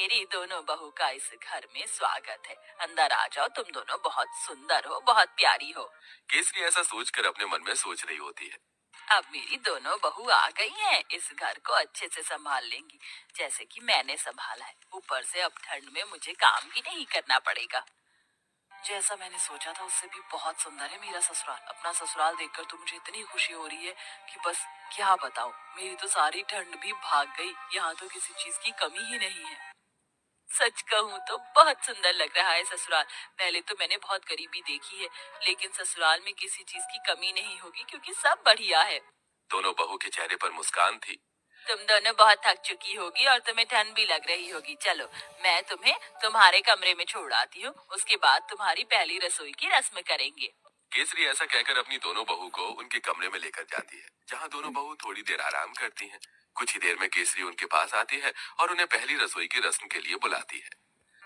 मेरी दोनों बहू का इस घर में स्वागत है। अंदर आ जाओ, तुम दोनों बहुत सुंदर हो, बहुत प्यारी हो। केसरी ऐसा सोचकर अपने मन में सोच रही होती है। अब मेरी दोनों बहू आ गई हैं, इस घर को अच्छे से संभाल लेंगी, जैसे कि मैंने संभाला है। ऊपर से अब ठंड में मुझे काम भी नहीं करना पड़ेगा। जैसा मैंने सोचा था उससे भी बहुत सुंदर है मेरा ससुराल। अपना ससुराल देखकर तो मुझे इतनी खुशी हो रही है कि बस क्या बताऊं। मेरी तो सारी ठंड भी भाग गई। यहाँ तो किसी चीज की कमी ही नहीं है। सच कहूँ तो बहुत सुंदर लग रहा है ससुराल। पहले तो मैंने बहुत गरीबी देखी है, लेकिन ससुराल में किसी चीज की कमी नहीं होगी क्योंकि सब बढ़िया है। दोनों बहू के चेहरे पर मुस्कान थी। तुम दोनों बहुत थक चुकी होगी और तुम्हें ठंड भी लग रही होगी। चलो, मैं तुम्हें तुम्हारे कमरे में छोड़ आती हूँ। उसके बाद तुम्हारी पहली रसोई की रस्म करेंगे। केसरी ऐसा कहकर अपनी दोनों बहू को उनके कमरे में लेकर जाती है, जहाँ दोनों बहू थोड़ी देर आराम करती हैं। कुछ ही देर में केसरी उनके पास आती है और उन्हें पहली रसोई की रस्म के लिए बुलाती है।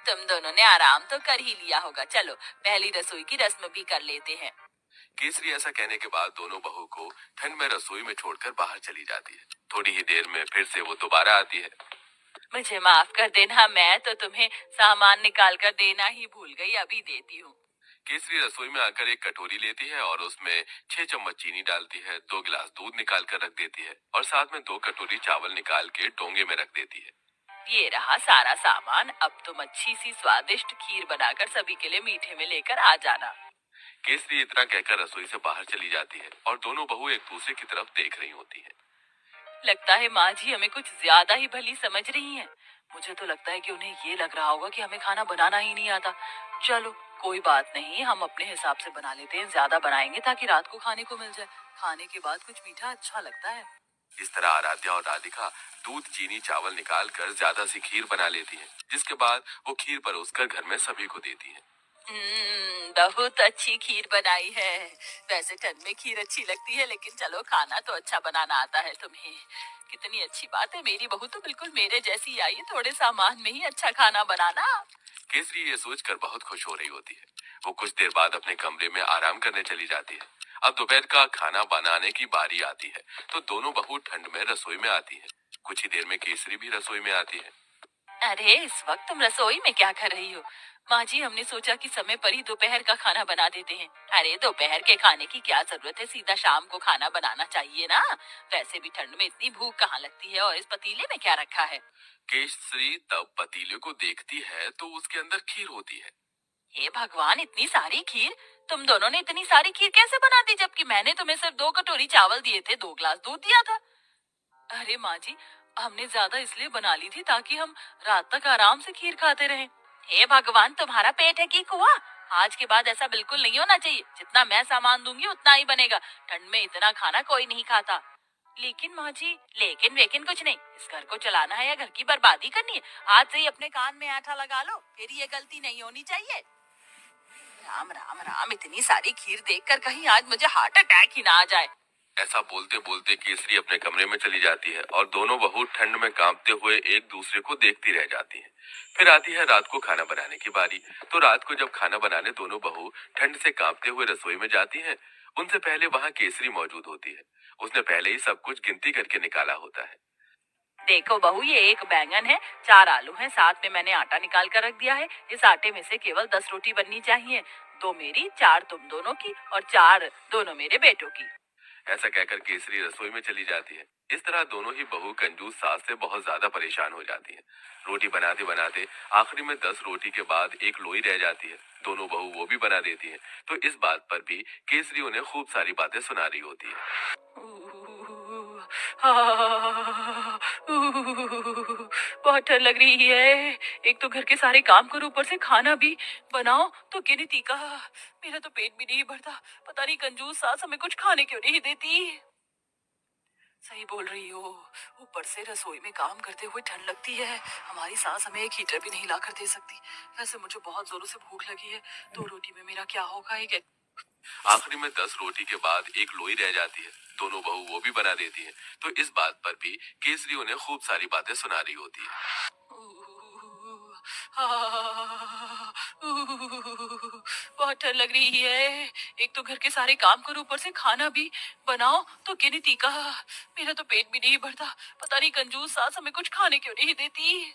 तुम दोनों ने आराम तो कर ही लिया होगा, चलो पहली रसोई की रस्म भी कर लेते हैं। केसरी ऐसा कहने के बाद दोनों बहू को ठंड में रसोई में छोड़कर बाहर चली जाती है। थोड़ी ही देर में फिर से वो दोबारा आती है। मुझे माफ कर देना, मैं तो तुम्हें सामान निकाल कर देना ही भूल गई। अभी देती हूँ। केसरी रसोई में आकर एक कटोरी लेती है और उसमें 6 चम्मच चीनी डालती है, 2 गिलास दूध निकाल कर रख देती है और साथ में 2 कटोरी चावल निकाल के डोंगे में रख देती है। ये रहा सारा सामान। अब तुम अच्छी सी स्वादिष्ट खीर बनाकर सभी के लिए मीठे में लेकर आ जाना। केसरी इतना कहकर रसोई से बाहर चली जाती है और दोनों बहू एक दूसरे की तरफ देख रही होती हैं। लगता है माँ जी हमें कुछ ज्यादा ही भली समझ रही हैं। मुझे तो लगता है कि उन्हें ये लग रहा होगा कि हमें खाना बनाना ही नहीं आता। चलो, कोई बात नहीं, हम अपने हिसाब से बना लेते हैं। ज्यादा बनाएंगे ताकि रात को खाने को मिल जाए। खाने के बाद कुछ मीठा अच्छा लगता है। इस तरह आराध्या और राधिका दूध चीनी चावल निकाल कर ज्यादा सी खीर बना लेती हैं, जिसके बाद वो खीर परोसकर घर में सभी को देती हैं। बहुत अच्छी खीर बनाई है। वैसे ठंड में खीर अच्छी लगती है, लेकिन चलो खाना तो अच्छा बनाना आता है तुम्हें। कितनी अच्छी बात है, मेरी बहू तो बिल्कुल मेरे जैसी आई है, थोड़े सामान में ही अच्छा खाना बनाना। केसरी ये सोचकर बहुत खुश हो रही होती है। वो कुछ देर बाद अपने कमरे में आराम करने चली जाती है। अब दोपहर का खाना बनाने की बारी आती है, तो दोनों बहू ठंड में रसोई में आती है। कुछ ही देर में केसरी भी रसोई में आती है। अरे, इस वक्त तुम रसोई में क्या कर रही हो? माँ जी, हमने सोचा कि समय पर ही दोपहर का खाना बना देते हैं। अरे, दोपहर के खाने की क्या जरूरत है, सीधा शाम को खाना बनाना चाहिए ना। वैसे भी ठंड में इतनी भूख कहाँ लगती है। और इस पतीले में क्या रखा है? केसरी तब पतीले को देखती है तो उसके अंदर खीर होती है। हे भगवान, इतनी सारी खीर! तुम दोनों ने इतनी सारी खीर कैसे बना दी, जबकि मैंने तुम्हें सिर्फ 2 कटोरी चावल दिए थे, 2 गिलास दूध दिया था। अरे माँ जी, हमने ज्यादा इसलिए बना ली थी ताकि हम रात तक आराम से खीर खाते रहें। हे भगवान, तुम्हारा पेट है कि कुआं? आज के बाद ऐसा बिल्कुल नहीं होना चाहिए। जितना मैं सामान दूंगी उतना ही बनेगा। ठंड में इतना खाना कोई नहीं खाता। लेकिन माँ जी, लेकिन वेकिन कुछ नहीं। इस घर को चलाना है या घर की बर्बादी करनी है? आज से ही अपने कान में आटा लगा लो, फिर ये गलती नहीं होनी चाहिए। राम राम राम, इतनी सारी खीर देखकर कहीं आज मुझे हार्ट अटैक ही ना आ जाए। ऐसा बोलते बोलते केसरी अपने कमरे में चली जाती है और दोनों बहू ठंड में कांपते हुए एक दूसरे को देखती रह जाती हैं। फिर आती है रात को खाना बनाने की बारी। तो रात को जब खाना बनाने दोनों बहू ठंड से कांपते हुए रसोई में जाती हैं, उनसे पहले वहाँ केसरी मौजूद होती है। उसने पहले ही सब कुछ गिनती करके निकाला होता है। देखो बहू, ये एक बैंगन है, 4 आलू हैं, साथ में मैंने आटा निकाल कर रख दिया है। इस आटे में से केवल 10 रोटी बननी चाहिए। 2 मेरी, 4 तुम दोनों की और 4 दोनों मेरे बेटों की। ऐसा कहकर केसरी रसोई में चली जाती है। इस तरह दोनों ही बहू कंजूस सास से बहुत ज्यादा परेशान हो जाती हैं। रोटी बनाते बनाते आखिरी में 10 रोटी के बाद एक लोई रह जाती है। दोनों बहू वो भी बना देती हैं। तो इस बात पर भी केसरी उन्हें खूब सारी बातें सुना रही होती है। बहुत ठंड लग रही है। एक तो घर के सारे काम करो, ऊपर से खाना भी बनाओ तो गिनती का। मेरा तो पेट भी नहीं भरता। पता नहीं कंजूस सास हमें कुछ खाने क्यों नहीं देती। सही बोल रही हो। ऊपर से रसोई में काम करते हुए ठंड लगती है। हमारी सास हमें एक हीटर भी नहीं ला कर दे सकती। वैसे मुझे बहुत जोरों से भूख लगी है। 2 रोटी में मेरा क्या होगा? एक आखिरी में 10 रोटी के बाद एक लोई रह जाती है। दोनों बहू वो भी बना देती हैं। तो इस बात पर भी केसरी उन्हें खूब सारी बातें सुना रही होती है। बहुत ठंड लग रही है। एक तो घर के सारे काम करो, ऊपर से खाना भी बनाओ तो गिनती का। मेरा तो पेट भी नहीं भरता। पता नहीं कंजूस सास हमें कुछ खाने क्यों नहीं देती।